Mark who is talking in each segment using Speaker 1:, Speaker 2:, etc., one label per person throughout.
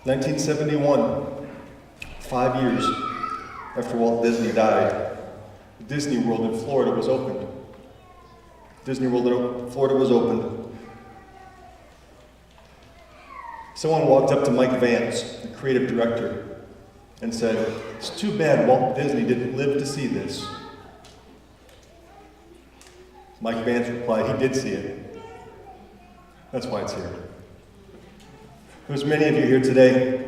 Speaker 1: 1971, 5 years after Walt Disney died, Disney World in Florida was opened. Disney World in Florida was opened. Someone walked up to Mike Vance, the creative director, and said, "It's too bad Walt Disney didn't live to see this." Mike Vance replied, "He did see it. That's why it's here." There's many of you here today,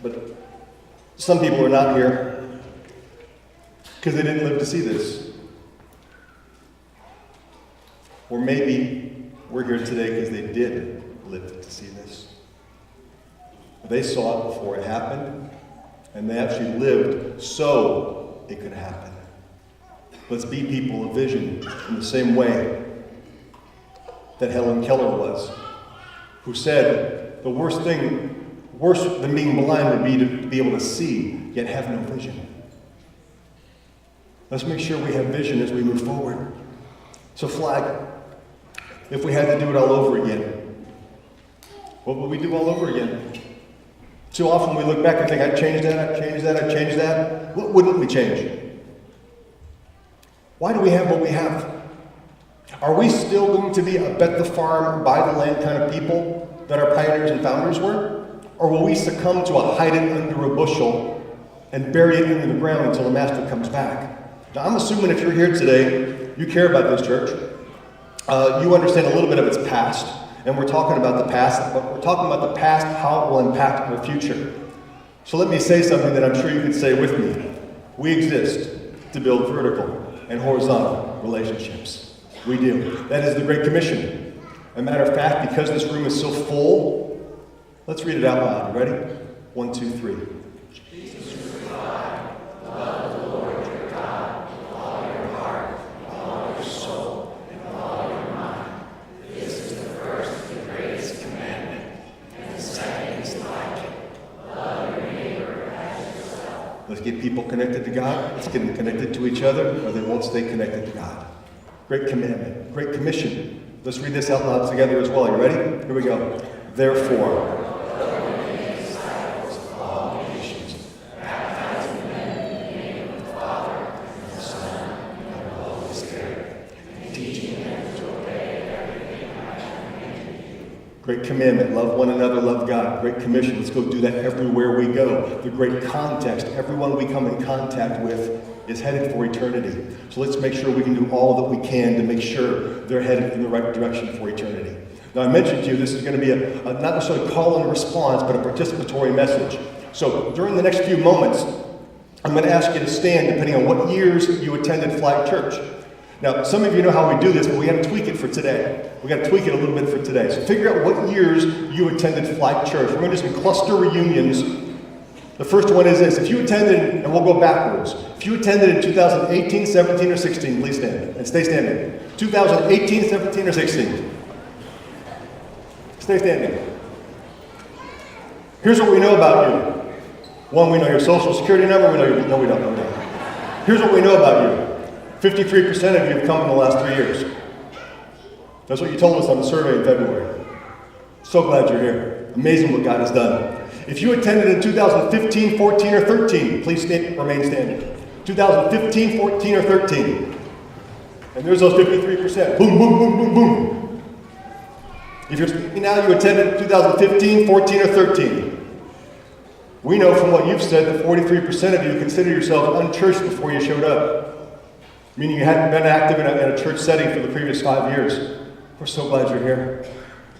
Speaker 1: but some people are not here because they didn't live to see this. Or maybe we're here today because they did live to see this. They saw it before it happened, and they actually lived so it could happen. Let's be people of vision in the same way that Helen Keller was, who said the worst thing, worse than being blind, would be to be able to see, yet have no vision. Let's make sure we have vision as we move forward. So flag, if we had to do it all over again, what would we do all over again? Too often we look back and think, I'd change that, I'd change that, I'd change that. What wouldn't we change? Why do we have what we have? Are we still going to be a bet the farm, buy the land kind of people that our pioneers and founders were? Or will we succumb to a hide it under a bushel and bury it into the ground until the master comes back? Now, I'm assuming if you're here today, you care about this church. You understand a little bit of its past, and we're talking about the past, but we're talking about the past, how it will impact our future. So let me say something that I'm sure you can say with me. We exist to build vertical and horizontal relationships. We do. That is the Great Commission. As a matter of fact, because this room is so full, let's read it out loud. You ready? 1, 2, 3.
Speaker 2: Jesus is God. Love the Lord your God with all your heart, with all your soul, and with all your mind. This is the first and greatest commandment, and the second is like it. Love your neighbor as yourself.
Speaker 1: Let's get people connected to God. Let's get them connected to each other, or they won't stay connected to God. Great commandment, great commission. Let's read this out loud together as well. You ready? Here we go. Therefore, great commandment, love one another, love God. Great commission, let's go do that everywhere we go. The great context, everyone we come in contact with is headed for eternity. So let's make sure we can do all that we can to make sure they're headed in the right direction for eternity. Now I mentioned to you this is going to be a not necessarily call and response, but a participatory message. So during the next few moments, I'm going to ask you to stand depending on what years you attended Flag Church. Now, some of you know how we do this, but we got to tweak it for today. We got to tweak it a little bit for today. So figure out what years you attended Flag Church. We're going to do some cluster reunions. The first one is this. If you attended, and we'll go backwards. If you attended in 2018, 17, or 16, please stand and stay standing. 2018, 17, or 16. Stay standing. Here's what we know about you. One, we know your social security number. We don't know. Here's what we know about you. 53% of you have come in the last 3 years. That's what you told us on the survey in February. So glad you're here. Amazing what God has done. If you attended in 2015, 14, or 13, please remain standing. 2015, 14, or 13. And there's those 53%. Boom, boom, boom, boom, boom. If you're speaking now, you attended 2015, 14, or 13. We know from what you've said that 43% of you consider yourself unchurched before you showed up. Meaning you hadn't been active in a church setting for the previous 5 years. We're so glad you're here.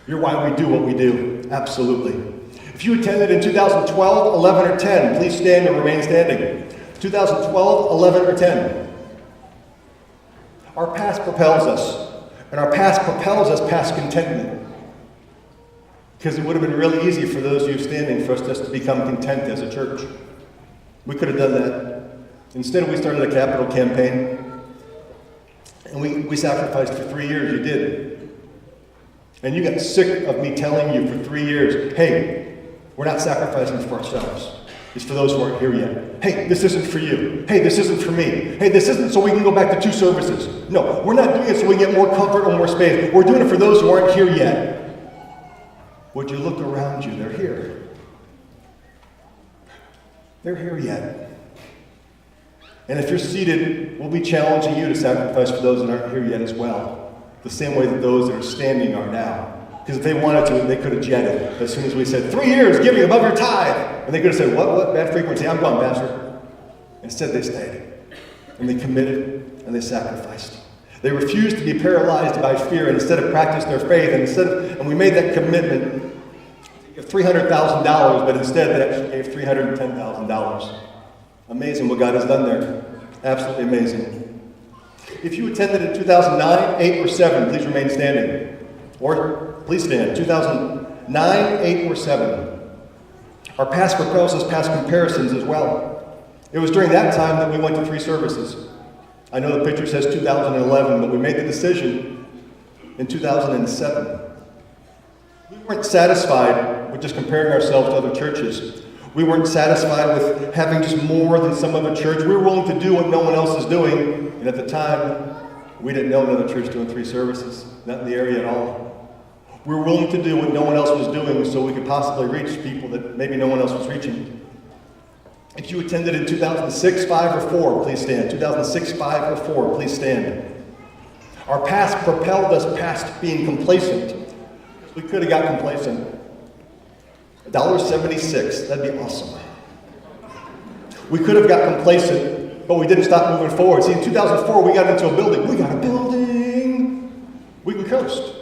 Speaker 1: You're why we do what we do. Absolutely. If you attended in 2012, 11, or 10, please stand and remain standing. 2012, 11, or 10. Our past propels us. And our past propels us past contentment. Because it would have been really easy for those of you standing for us just to become content as a church. We could have done that. Instead, we started a capital campaign. And we sacrificed for 3 years. You did. And you got sick of me telling you for 3 years, hey, we're not sacrificing for ourselves. It's for those who aren't here yet. Hey, this isn't for you. Hey, this isn't for me. Hey, this isn't so we can go back to 2 services. No, we're not doing it so we get more comfort or more space. We're doing it for those who aren't here yet. Would you look around you? They're here. they're here yet. And if you're seated, we'll be challenging you to sacrifice for those that aren't here yet as well, the same way that those that are standing are now. Because if they wanted to, they could have jetted as soon as we said, 3 years giving above your tithe. And they could have said, what, bad frequency? I'm gone, Pastor. Instead, they stayed. And they committed, and they sacrificed. They refused to be paralyzed by fear, and instead of practice their faith, and we made that commitment of $300,000, but instead they actually gave $310,000. Amazing what God has done there. Absolutely amazing. If you attended in 2009, 8 or 7, please remain standing. Or please stand. 2009, 8 or 7. Our past propels us past comparisons as well. It was during that time that we went to 3 services. I know the picture says 2011, but we made the decision in 2007. We weren't satisfied with just comparing ourselves to other churches. We weren't satisfied with having just more than some other church. We were willing to do what no one else is doing. And at the time, we didn't know another church doing 3 services, not in the area at all. We were willing to do what no one else was doing so we could possibly reach people that maybe no one else was reaching. If you attended in 2006, 5, or 4, please stand. 2006, 5, or 4, please stand. Our past propelled us past being complacent. We could have got complacent. $1.76, that'd be awesome. We could have got complacent, but we didn't stop moving forward. See, in 2004, we got into a building. We got a building. We can coast.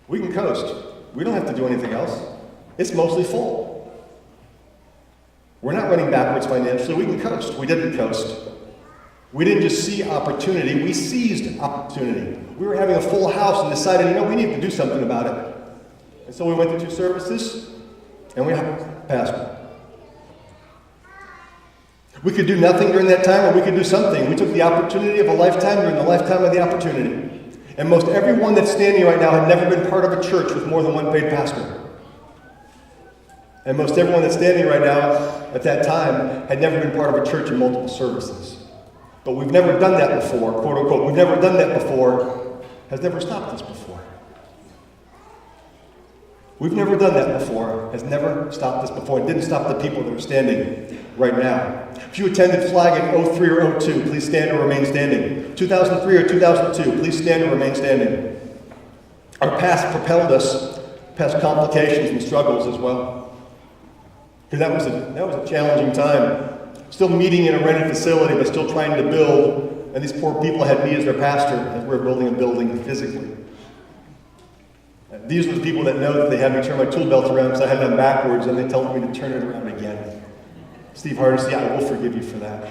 Speaker 1: We can coast. We don't have to do anything else. It's mostly full. We're not running backwards financially. We can coast. We didn't coast. We didn't just see opportunity. We seized opportunity. We were having a full house and decided, we need to do something about it. And so we went to 2 services, and we had a pastor. We could do nothing during that time, or we could do something. We took the opportunity of a lifetime during the lifetime of the opportunity. And most everyone that's standing right now had never been part of a church with more than 1 paid pastor. And most everyone that's standing right now at that time had never been part of a church in multiple services. But we've never done that before, quote unquote. We've never done that before, has never stopped us before. We've never done that before, has never stopped us before. It didn't stop the people that are standing right now. If you attended Flag in 03 or 02, please stand or remain standing. 2003 or 2002, please stand or remain standing. Our past propelled us past complications and struggles as well. Because that was a challenging time. Still meeting in a rented facility, but still trying to build. And these poor people had me as their pastor as we were building a building physically. And these are the people that know that they had me turn my tool belt around because I had them backwards, and they told me to turn it around again. Steve Hardesty, I will forgive you for that.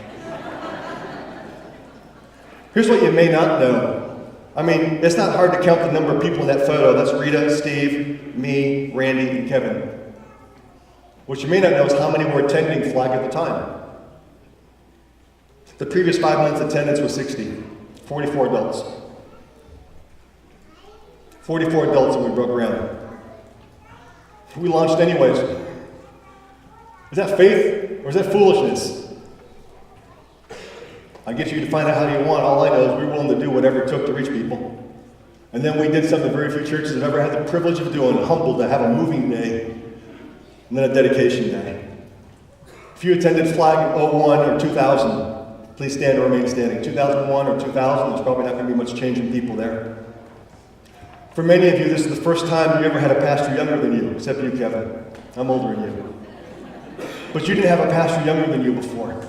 Speaker 1: Here's what you may not know. I mean, it's not hard to count the number of people in that photo. That's Rita, Steve, me, Randy, and Kevin. What you may not know is how many were attending Flag at the time. The previous 5 months attendance was 60, 44 adults. 44 adults, and we broke ground. We launched anyways. Is that faith or is that foolishness? I get you to find out how you want. All I know is we were willing to do whatever it took to reach people. And then we did something very few churches have ever had the privilege of doing, humbled to have a moving day and then a dedication day. If you attended Flag in 01 or 2000, please stand or remain standing. 2001 or 2000, there's probably not going to be much change in people there. For many of you, this is the first time you ever had a pastor younger than you, except you, Kevin. I'm older than you. But you didn't have a pastor younger than you before.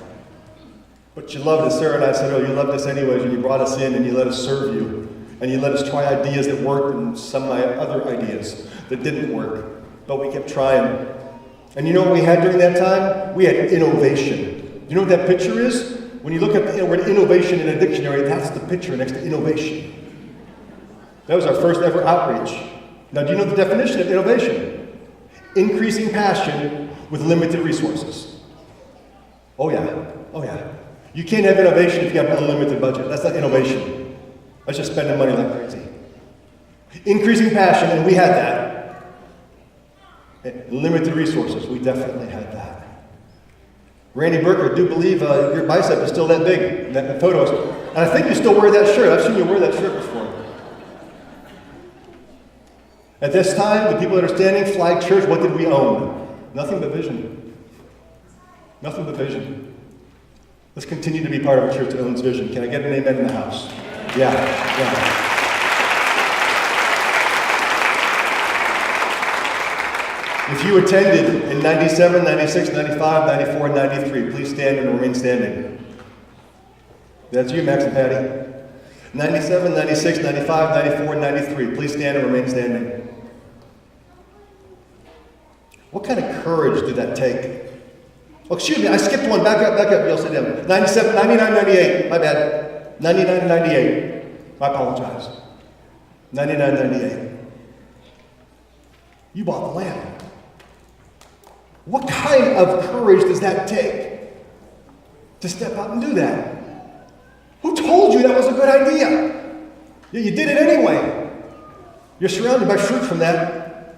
Speaker 1: But you loved us. Sarah and I said, you loved us anyways, and you brought us in and you let us serve you. And you let us try ideas that worked and some other ideas that didn't work. But we kept trying. And you know what we had during that time? We had innovation. You know what that picture is? When you look at the word innovation in a dictionary, that's the picture next to innovation. That was our first ever outreach. Now, do you know the definition of innovation? Increasing passion with limited resources. Oh yeah. You can't have innovation if you have an unlimited budget. That's not innovation. That's just spending money like crazy. Increasing passion, and we had that. And limited resources, we definitely had that. Randy Burker, do believe your bicep is still that big in that photos. And I think you still wear that shirt. I've seen you wear that shirt before. At this time, the people that are standing, Flag Church, what did we own? Nothing but vision. Nothing but vision. Let's continue to be part of a church that owns vision. Can I get an amen in the house? Yeah. If you attended in 97, 96, 95, 94, and 93, please stand and remain standing. That's you, Max and Patty. 97, 96, 95, 94, and 93. Please stand and remain standing. What kind of courage did that take? Oh, excuse me, I skipped one. Back up. You'll sit down. 97, 99, 98. My bad. 99, 98. I apologize. 99, 98. You bought the land. What kind of courage does that take to step out and do that? Who told you that was a good idea? You did it anyway. You're surrounded by fruit from that.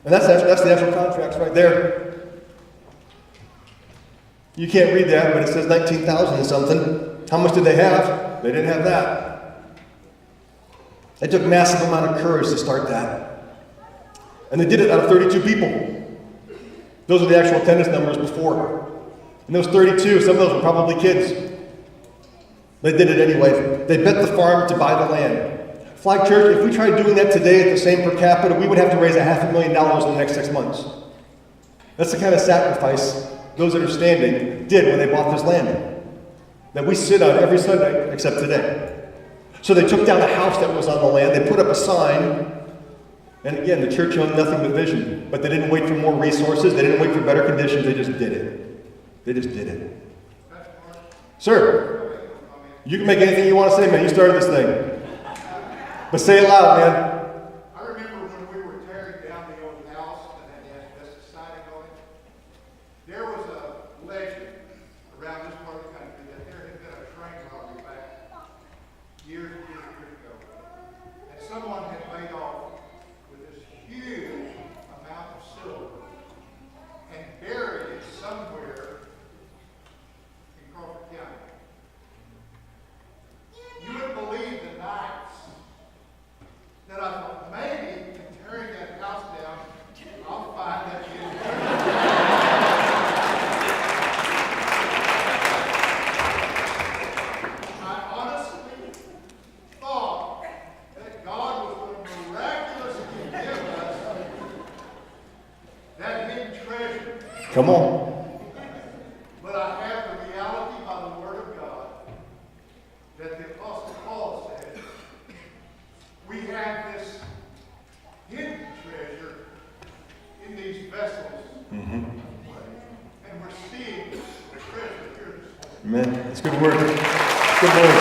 Speaker 1: And that's the actual contracts right there. You can't read that, but it says 19,000 and something. How much did they have? They didn't have that. It took a massive amount of courage to start that. And they did it out of 32 people. Those are the actual attendance numbers before. And those 32, some of those were probably kids. They did it anyway. They bet the farm to buy the land. Flag Church, if we tried doing that today at the same per capita, we would have to raise $500,000 in the next 6 months. That's the kind of sacrifice those that are standing did when they bought this land that we sit on every Sunday except today. So they took down the house that was on the land. They put up a sign. And again, the church owned nothing but vision. But they didn't wait for more resources. They didn't wait for better conditions. They just did it. They just did it. Sir, you can make anything you want to say, man. You started this thing. But say it loud, man.
Speaker 3: I remember when we were tearing down the old house and had the asbestos siding on it, there was a legend around this part of the country that there had been a train robbery back years ago. And someone had made off with this huge amount of silver and buried it somewhere in Crawford County. You would believe the nights that I thought, maybe in tearing that house down, I'll find that huge treasure. I honestly thought that God was going to miraculously give us that hidden treasure.
Speaker 1: Come on.
Speaker 3: But I have the reality by the Word of God that the Apostle Paul said, we have this hidden treasure in these vessels. And we're seeing the treasure here this morning.
Speaker 1: Amen. It's good word. Good word.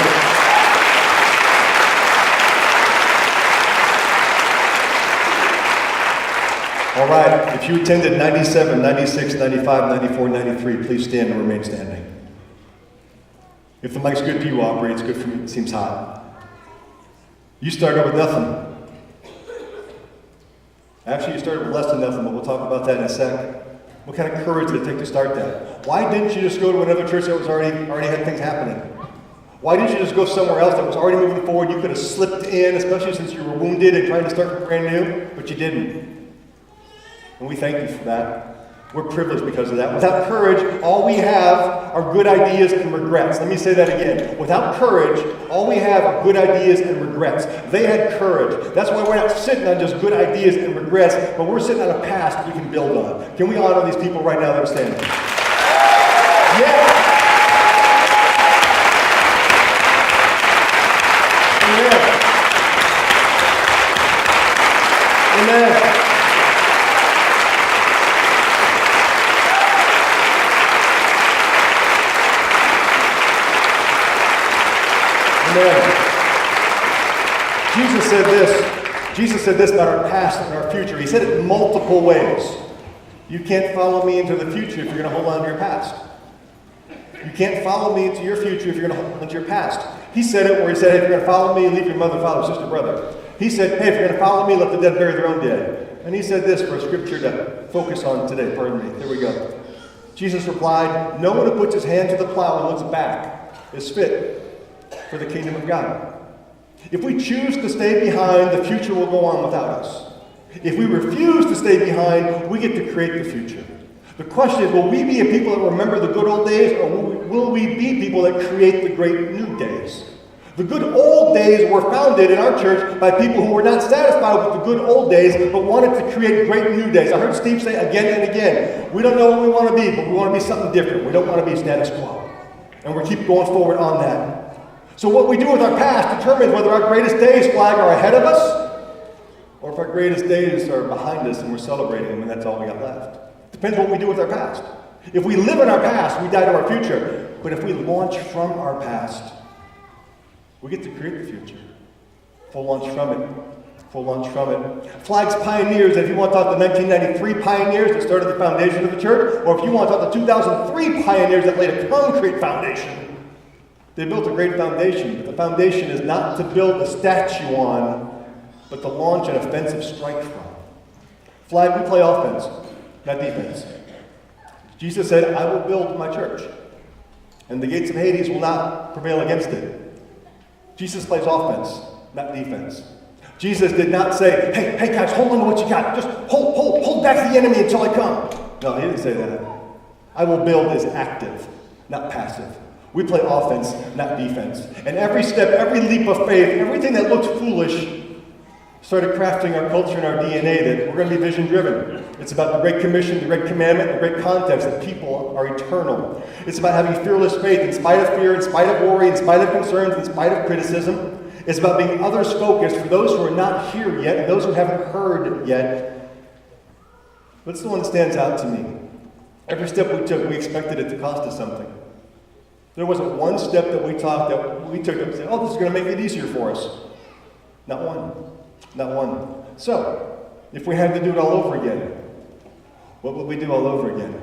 Speaker 1: All right. If you attended 97, 96, 95, 94, 93, please stand and remain standing. If the mic's good to you, Aubrey, it's good for me. It seems hot. You started with nothing. Actually, you started with less than nothing, but we'll talk about that in a sec. What kind of courage did it take to start that? Why didn't you just go to another church that was already had things happening? Why didn't you just go somewhere else that was already moving forward? You could have slipped in, especially since you were wounded and trying to start brand new, but you didn't. And we thank you for that. We're privileged because of that. Without courage, all we have are good ideas and regrets. Let me say that again. Without courage, all we have are good ideas and regrets. They had courage. That's why we're not sitting on just good ideas and regrets, but we're sitting on a past we can build on. Can we honor these people right now that are standing? Yeah. Amen. Amen. Jesus said this about our past and our future. He said it in multiple ways. You can't follow me into the future if you're going to hold on to your past. You can't follow me into your future if you're going to hold on to your past. He said it where he said, hey, if you're going to follow me, leave your mother, father, sister, brother. He said, hey, if you're going to follow me, let the dead bury their own dead. And he said this for a scripture to focus on today. Pardon me. There we go. Jesus replied, no one who puts his hand to the plow and looks back is fit for the kingdom of God. If we choose to stay behind, the future will go on without us. If we refuse to stay behind, we get to create the future. The question is, will we be a people that remember the good old days, or will we be people that create the great new days? The good old days were founded in our church by people who were not satisfied with the good old days, but wanted to create great new days. I heard Steve say again and again, we don't know what we want to be, but we want to be something different. We don't want to be status quo. And we keep going forward on that. So what we do with our past determines whether our greatest days, Flag, are ahead of us, or if our greatest days are behind us and we're celebrating them and that's all we got left. Depends what we do with our past. If we live in our past, we die to our future. But if we launch from our past, we get to create the future. Full launch from it. Full launch from it. Flag's pioneers, if you want to talk the 1993 pioneers that started the foundation of the church, or if you want to talk the 2003 pioneers that laid a concrete foundation, they built a great foundation. But the foundation is not to build a statue on, but to launch an offensive strike from. Flag, we play offense, not defense. Jesus said, I will build my church, and the gates of Hades will not prevail against it. Jesus plays offense, not defense. Jesus did not say, hey guys, hold on to what you got. Just hold back the enemy until I come. No, he didn't say that. I will build is active, not passive. We play offense, not defense. And every step, every leap of faith, everything that looks foolish started crafting our culture and our DNA that we're going to be vision-driven. It's about the Great Commission, the Great Commandment, the Great Context, that people are eternal. It's about having fearless faith in spite of fear, in spite of worry, in spite of concerns, in spite of criticism. It's about being others-focused for those who are not here yet, and those who haven't heard yet. What's the one that stands out to me? Every step we took, we expected it to cost us something. There wasn't one step that we took that said, oh, this is going to make it easier for us. Not one. Not one. So, if we had to do it all over again, what would we do all over again?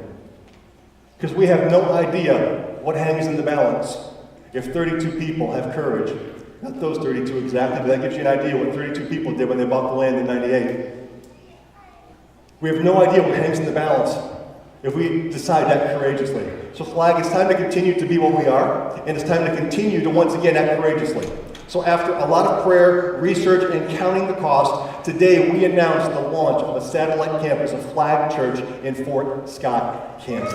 Speaker 1: Because we have no idea what hangs in the balance. If 32 people have courage, not those 32 exactly, but that gives you an idea what 32 people did when they bought the land in 98. We have no idea what hangs in the balance if we decide that courageously. So Flag, it's time to continue to be what we are, and it's time to continue to once again act courageously. So after a lot of prayer, research, and counting the cost, today we announced the launch of a satellite campus of Flag Church in Fort Scott, Kansas.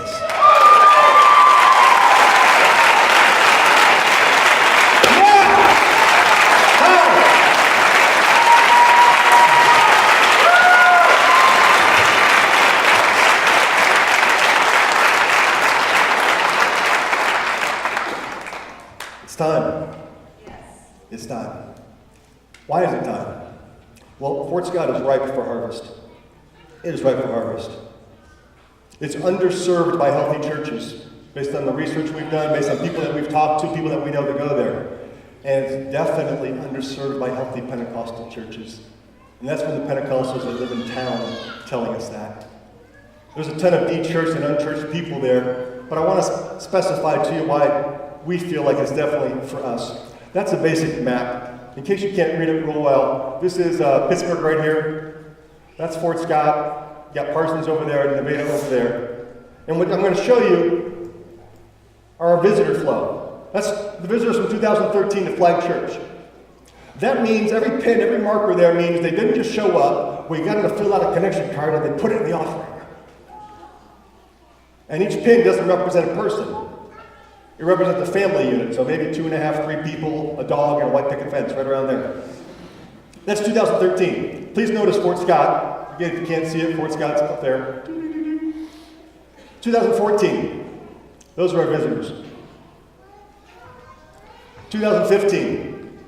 Speaker 1: It's time. It's time. Why is it time? Well, Fort Scott is ripe for harvest. It is ripe for harvest. It's underserved by healthy churches, based on the research we've done, based on people that we've talked to, people that we know that go there. And it's definitely underserved by healthy Pentecostal churches. And that's from the Pentecostals that live in town telling us that. There's a ton of de-churched and unchurched people there, but I want to specify to you why we feel like it's definitely for us. That's a basic map. In case you can't read it real well, this is Pittsburgh right here. That's Fort Scott. You got Parsons over there and Nevada over there. And what I'm going to show you are our visitor flow. That's the visitors from 2013 to Flag Church. That means every pin, every marker there means they didn't just show up. We got them to fill out a connection card and they put it in the offering. And each pin doesn't represent a person. It represents a family unit, so maybe 2.5, 3 people, a dog, and a white picket fence right around there. That's 2013. Please notice Fort Scott. Again, if you can't see it, Fort Scott's up there. 2014. Those are our visitors. 2015.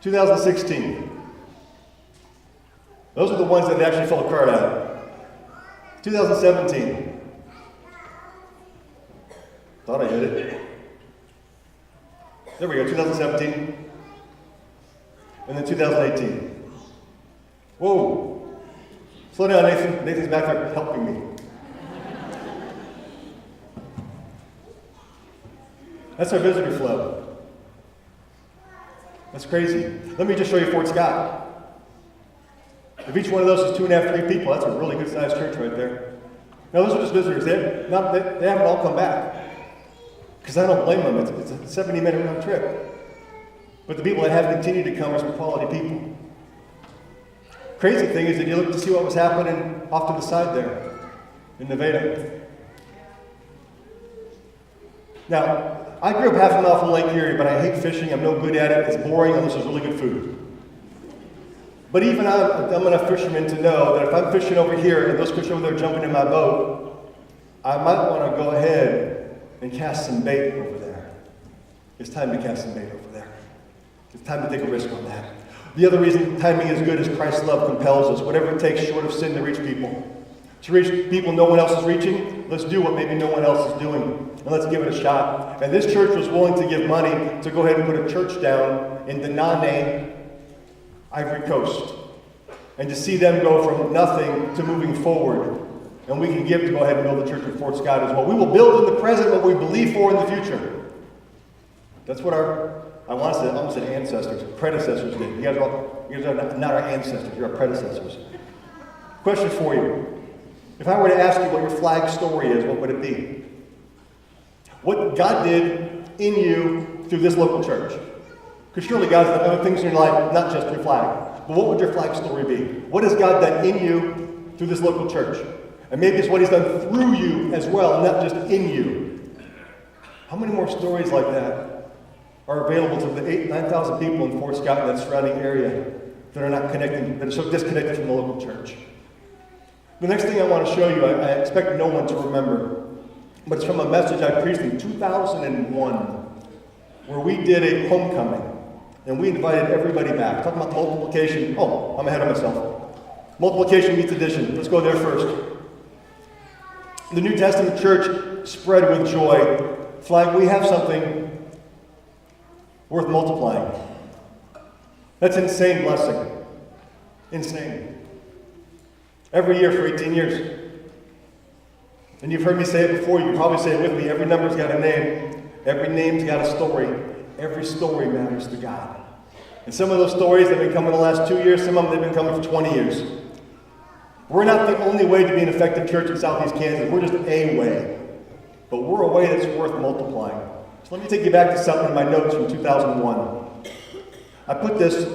Speaker 1: 2016. Those are the ones that actually fill a card out. 2017. Thought I hit it. There we go, 2017. And then 2018. Whoa. Slow down, Nathan. Nathan's back there helping me. That's our visitor flow. That's crazy. Let me just show you Fort Scott. If each one of those is 2.5, 3 people, that's a really good sized church right there. Now those are just visitors. They haven't all come back. Because I don't blame them. It's a 70-minute round trip. But the people that have continued to come are some quality people. Crazy thing is that you look to see what was happening off to the side there in Nevada. Now, I grew up half a mile from Lake Erie, but I hate fishing. I'm no good at it. It's boring unless there's really good food. But even I'm enough fisherman to know that if I'm fishing over here and those fish over there jumping in my boat, I might want to go ahead and cast some bait over there. It's time to cast some bait over there. It's time to take a risk on that. The other reason timing is good is Christ's love compels us. Whatever it takes short of sin to reach people. To reach people no one else is reaching, let's do what maybe no one else is doing. And let's give it a shot. And this church was willing to give money to go ahead and put a church down in Denane, Ivory Coast. And to see them go from nothing to moving forward. And we can give to go ahead and build the church in Fort Scott as well. We will build in the present what we believe for in the future. That's what I almost said ancestors, predecessors did. You guys are not our ancestors, you're our predecessors. Question for you. If I were to ask you what your flag story is, what would it be? What God did in you through this local church? Because surely God's done other things in your life, not just your flag. But what would your flag story be? What has God done in you through this local church? And maybe it's what he's done through you as well, not just in you. How many more stories like that are available to the 9,000 people in Fort Scott and that surrounding area that are not connected, that are so disconnected from the local church? The next thing I want to show you, I expect no one to remember, but it's from a message I preached in 2001, where we did a homecoming, and we invited everybody back. Talking about multiplication. Oh, I'm ahead of myself. Multiplication meets addition. Let's go there first. The New Testament church spread with joy. Flag, we have something worth multiplying. That's insane blessing. Insane. Every year for 18 years. And you've heard me say it before, you probably say it with me. Every number's got a name. Every name's got a story. Every story matters to God. And some of those stories have been coming the last 2 years, some of them have been coming for 20 years. We're not the only way to be an effective church in Southeast Kansas. We're just a way. But we're a way that's worth multiplying. So let me take you back to something in my notes from 2001. I put this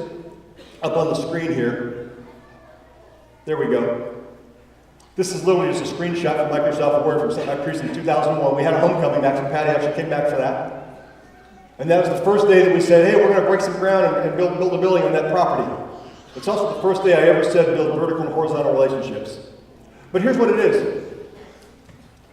Speaker 1: up on the screen here. There we go. This is literally just a screenshot from Microsoft Word from something I preached in 2001. We had a homecoming back from Patty, actually came back for that. And that was the first day that we said, hey, we're going to break some ground and build a building on that property. It's also the first day I ever said build vertical and horizontal relationships. But here's what it is.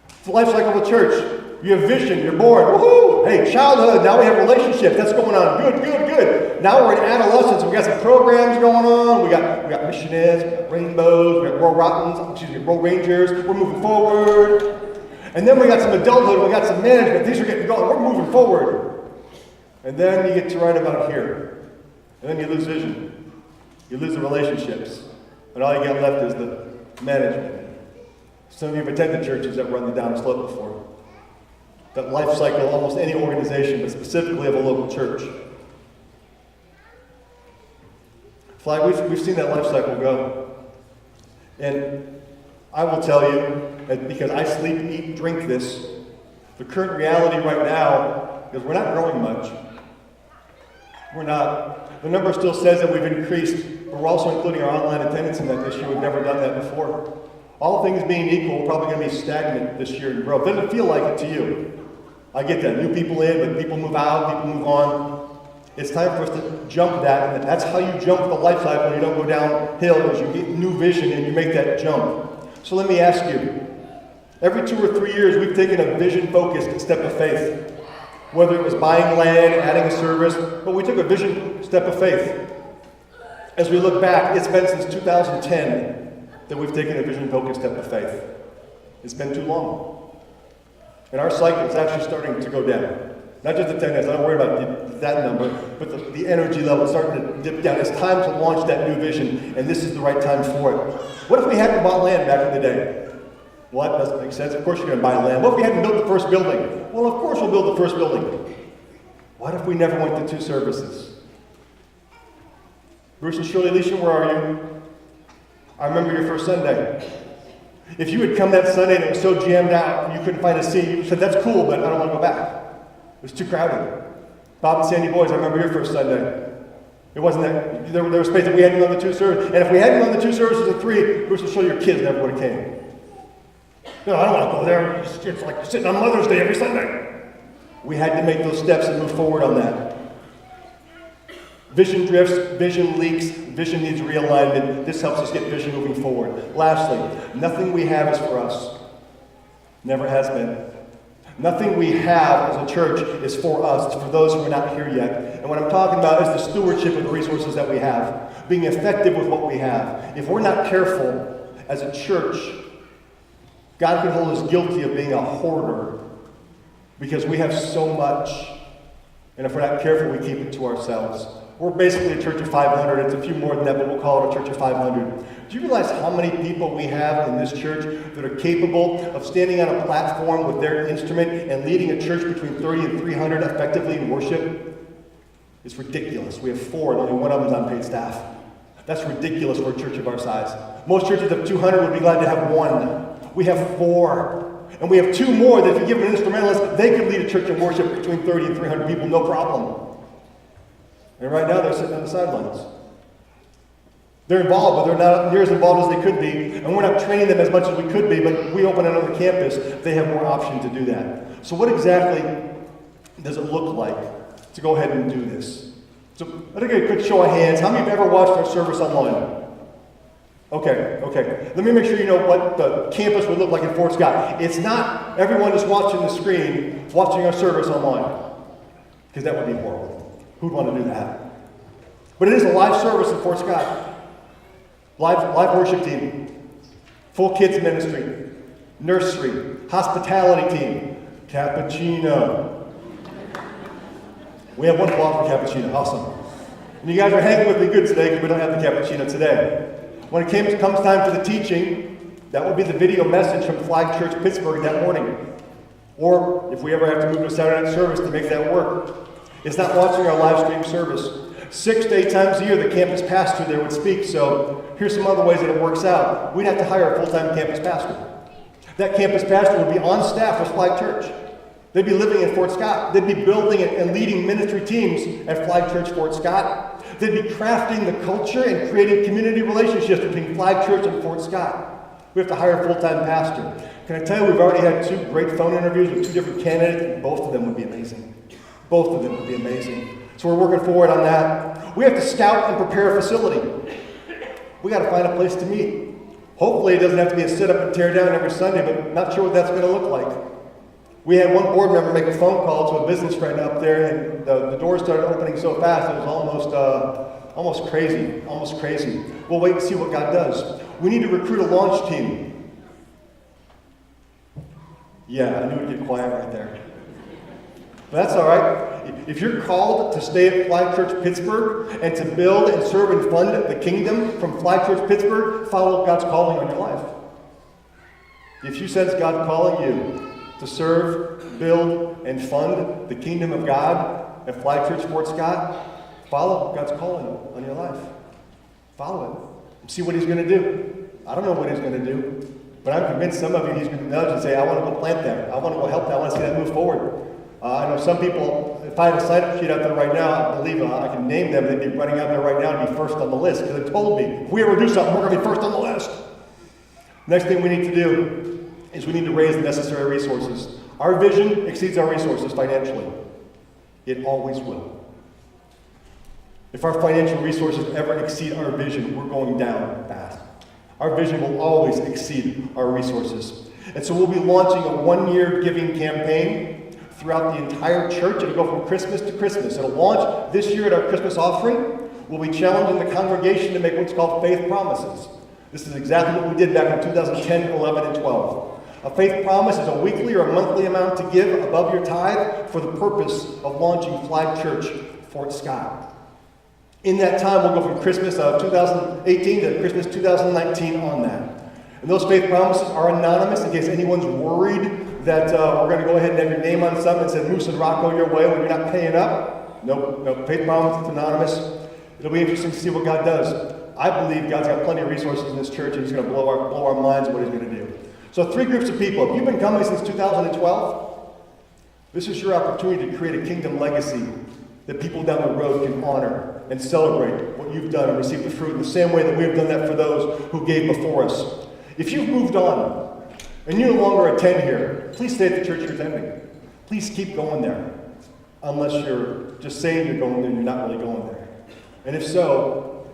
Speaker 1: It's the life cycle of a church. You have vision, you're born, woohoo! Hey, childhood, now we have relationships. That's going on. Good. Now we're in adolescence. We got some programs going on. We got missionaries, we got rainbows, we got Royal Rangers. We're moving forward. And then we got some adulthood, we got some management. These are getting going. We're moving forward. And then you get to right about here. And then you lose vision. You lose the relationships. And all you got left is the management. Some of you have attended churches that run the down slope before. That life cycle, almost any organization, but specifically of a local church. Flag, we've seen that life cycle go. And I will tell you, because I sleep, eat, drink this, the current reality right now is we're not growing much. We're not. The number still says that we've increased, but we're also including our online attendance in that this year. We've never done that before. All things being equal, we're probably going to be stagnant this year in growth. Doesn't feel like it to you. I get that. New people in, but people move out, people move on. It's time for us to jump that, and that's how you jump the life cycle. You don't go downhill as you get new vision and you make that jump. So let me ask you, every 2 or 3 years we've taken a vision-focused step of faith. Whether it was buying land, adding a service, but we took a vision step of faith. As we look back, it's been since 2010 that we've taken a vision-focused step of faith. It's been too long. And our cycle is actually starting to go down. Not just attendance, I don't worry about that number, but the energy level is starting to dip down. It's time to launch that new vision, and this is the right time for it. what if we hadn't bought land back in the day? Well, that doesn't make sense. Of course you're going to buy land. What if we hadn't built the first building? Well, of course we'll build the first building. What if we never went to 2 services? Bruce and Shirley Leishman, where are you? I remember your first Sunday. If you had come that Sunday and it was so jammed out and you couldn't find a seat, you said, that's cool, but I don't want to go back. It was too crowded. Bob and Sandy Boys, I remember your first Sunday. It wasn't that, there was space that we hadn't done the 2 services. And if we hadn't done the 2 services of 3, Bruce will show your kids never would have came. No, I don't want to go there. It's like sitting on Mother's Day every Sunday. We had to make those steps and move forward on that. Vision drifts, vision leaks, vision needs realignment. This helps us get vision moving forward. Lastly, nothing we have is for us. Never has been. Nothing we have as a church is for us. It's for those who are not here yet. And what I'm talking about is the stewardship of the resources that we have. Being effective with what we have. If we're not careful as a church, God can hold us guilty of being a hoarder because we have so much. And if we're not careful, we keep it to ourselves. We're basically a church of 500. It's a few more than that, but we'll call it a church of 500. Do you realize how many people we have in this church that are capable of standing on a platform with their instrument and leading a church between 30 and 300 effectively in worship? It's ridiculous. We have 4 and only one of them is on paid staff. That's ridiculous for a church of our size. Most churches of 200 would be glad to have 1. We have 4. And we have 2 more that if you give them an instrumentalist, they could lead a church in worship between 30 and 300 people, no problem. And right now they're sitting on the sidelines. They're involved, but they're not near as involved as they could be. And we're not training them as much as we could be, but we open another campus, they have more option to do that. So what exactly does it look like to go ahead and do this? So I think a quick show of hands. How many have ever watched our service online? Okay. Let me make sure you know what the campus would look like in Fort Scott. It's not everyone just watching the screen, watching our service online. Because that would be horrible. Who'd want to do that? But it is a live service in Fort Scott. Live worship team. Full kids ministry. Nursery. Hospitality team. Cappuccino. We have one block for cappuccino. Awesome. And you guys are hanging with me good today because we don't have the cappuccino today. When it comes time for the teaching, that will be the video message from Flag Church Pittsburgh that morning. Or if we ever have to move to a Saturday night service to make that work. It's not watching our live stream service. 6 to 8 times a year, the campus pastor there would speak. So here's some other ways that it works out. We'd have to hire a full-time campus pastor. That campus pastor would be on staff with Flag Church. They'd be living in Fort Scott. They'd be building and leading ministry teams at Flag Church Fort Scott. They'd be crafting the culture and creating community relationships between Flag Church and Fort Scott. We have to hire a full-time pastor. Can I tell you, we've already had 2 great phone interviews with 2 different candidates, and both of them would be amazing. Both of them would be amazing. So we're working forward on that. We have to scout and prepare a facility. We got to find a place to meet. Hopefully it doesn't have to be a sit up and tear down every Sunday, but not sure what that's going to look like. We had one board member make a phone call to a business friend up there, and the doors started opening so fast it was almost crazy. We'll wait and see what God does. We need to recruit a launch team. Yeah, I knew it'd get quiet right there. But that's all right. If you're called to stay at Flag Church Pittsburgh and to build and serve and fund the kingdom from Flag Church Pittsburgh, follow God's calling on your life. If you sense God calling you to serve, build, and fund the kingdom of God at Flag Church Fort Scott, follow God's calling on your life. Follow it. And see what He's going to do. I don't know what He's going to do, but I'm convinced some of you He's going to nudge and say, I want to go plant that. I want to go help that. I want to see that move forward. I know some people, if I had a sign-up sheet out there right now, I believe I can name them. They'd be running out there right now to be first on the list because they told me, if we ever do something, we're going to be first on the list. Next thing we need to do is we need to raise the necessary resources. Our vision exceeds our resources financially. It always will. If our financial resources ever exceed our vision, we're going down fast. Our vision will always exceed our resources. And so we'll be launching a 1-year giving campaign throughout the entire church. It'll go from Christmas to Christmas. It'll launch this year at our Christmas offering. We'll be challenging the congregation to make what's called faith promises. This is exactly what we did back in 2010, 11, and 12. A faith promise is a weekly or a monthly amount to give above your tithe for the purpose of launching Flag Church Fort Scott. In that time, we'll go from Christmas 2018 to Christmas 2019 on that. And those faith promises are anonymous in case anyone's worried that we're going to go ahead and have your name on something and say Moose and Rocco your way when you're not paying up. Nope. Faith promise, it's anonymous. It'll be interesting to see what God does. I believe God's got plenty of resources in this church, and He's going to blow our minds what He's going to do. So 3 groups of people. If you've been coming since 2012, this is your opportunity to create a kingdom legacy that people down the road can honor and celebrate what you've done and receive the fruit in the same way that we have done that for those who gave before us. If you've moved on and you no longer attend here, please stay at the church you're attending. Please keep going there. Unless you're just saying you're going there and you're not really going there. And if so,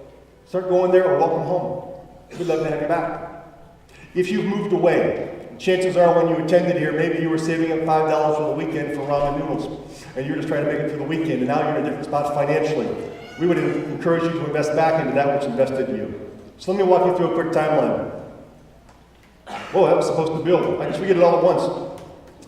Speaker 1: start going there or welcome home. We'd love to have you back. If you've moved away, chances are when you attended here, maybe you were saving up $5 for the weekend for ramen noodles, and you're just trying to make it through the weekend, and now you're in a different spot financially. We would encourage you to invest back into that which invested in you. So let me walk you through a quick timeline. Oh, that was supposed to build. I guess we get it all at once.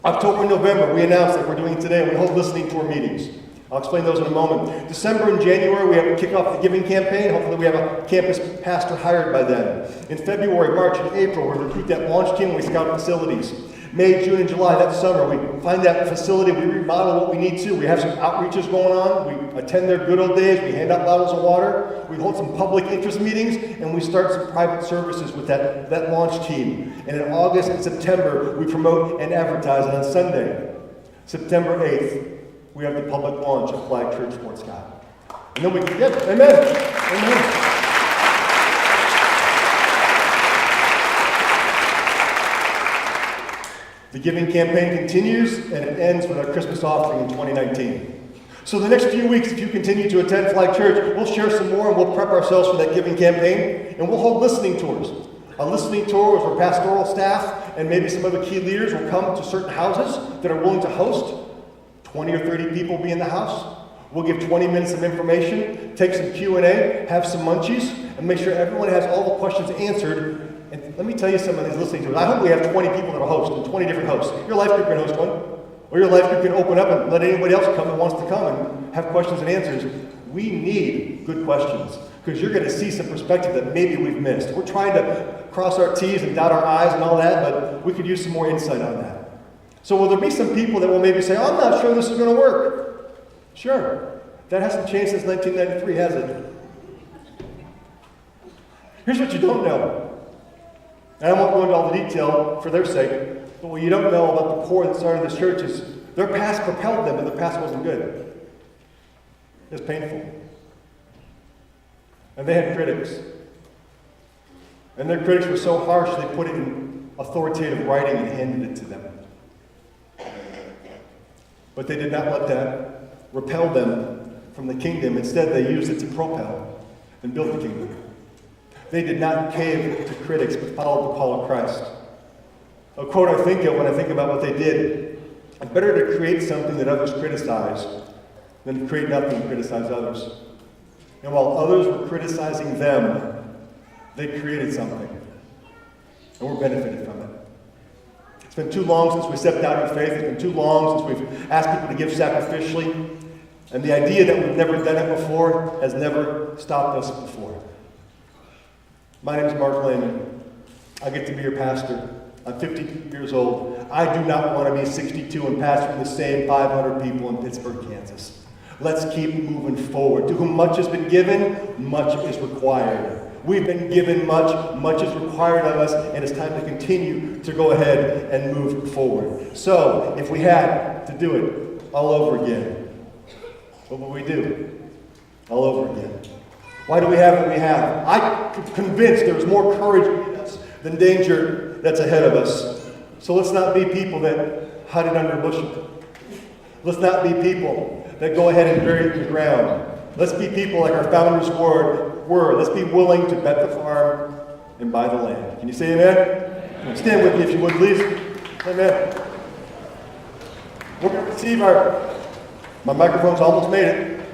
Speaker 1: October and November, we announced that we're doing it today, and we hold listening tour meetings. I'll explain those in a moment. December and January, we have to kick off the giving campaign. Hopefully we have a campus pastor hired by then. In February, March, and April, we recruit that launch team and we scout facilities. May, June, and July, that summer, we find that facility, we remodel what we need to. We have some outreaches going on. We attend their good old days. We hand out bottles of water. We hold some public interest meetings, and we start some private services with that launch team. And in August and September, we promote and advertise. And on Sunday, September 8th, we have the public launch of Flag Church Fort Scott. And then we, amen. Amen. The giving campaign continues, and it ends with our Christmas offering in 2019. So the next few weeks, if you continue to attend Flag Church, we'll share some more and we'll prep ourselves for that giving campaign, and we'll hold listening tours. A listening tour where pastoral staff and maybe some other key leaders will come to certain houses that are willing to host. 20 or 30 people will be in the house. We'll give 20 minutes of information, take some Q&A, have some munchies, and make sure everyone has all the questions answered. And let me tell you some of these listening tours. I hope we have 20 people that will host, and 20 different hosts. Your life group can host one, or your life group can open up and let anybody else come that wants to come and have questions and answers. We need good questions, because you're going to see some perspective that maybe we've missed. We're trying to cross our T's and dot our I's and all that, but we could use some more insight on that. So will there be some people that will maybe say, oh, I'm not sure this is going to work? Sure. That hasn't changed since 1993, has it? Here's what you don't know. And I won't go into all the detail for their sake, but what you don't know about the poor that started this church is their past propelled them, but their past wasn't good. It was painful. And they had critics. And their critics were so harsh, they put it in authoritative writing and handed it to them. But they did not let that repel them from the kingdom. Instead, they used it to propel and build the kingdom. They did not cave to critics, but followed the call of Christ. A quote I think of when I think about what they did: it's better to create something that others criticize than to create nothing and criticize others. And while others were criticizing them, they created something. And we're benefited from it. It's been too long since we stepped out in faith. It's been too long since we've asked people to give sacrificially. And the idea that we've never done it before has never stopped us before. My name is Mark Lehman. I get to be your pastor. I'm 50 years old. I do not want to be 62 and pastoring the same 500 people in Pittsburgh, Kansas. Let's keep moving forward. To whom much has been given, much is required. We've been given much, much is required of us, and it's time to continue to go ahead and move forward. So, if we had to do it all over again, what would we do? All over again. Why do we have what we have? I'm convinced there's more courage in us than danger that's ahead of us. So let's not be people that hide it under a bushel. Let's not be people that go ahead and bury it in the ground. Let's be people like our founders were. Let's be willing to bet the farm and buy the land. Can you say amen? Stand with me if you would, please. Amen. We're going to receive my microphone's almost made it.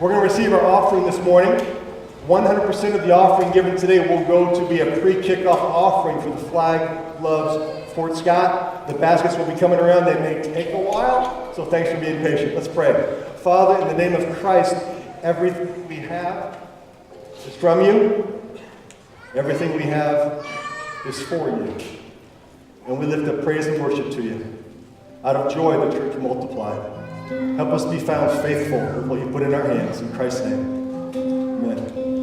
Speaker 1: We're going to receive our offering this morning. 100% of the offering given today will go to be a pre-kickoff offering for the Flag Loves Fort Scott. The baskets will be coming around. They may take a while, so thanks for being patient. Let's pray. Father, in the name of Christ, everything we have is from you. Everything we have is for you. And we lift up praise and worship to you. Out of joy, the church multiplied. Help us be found faithful with what you put in our hands. In Christ's name, amen.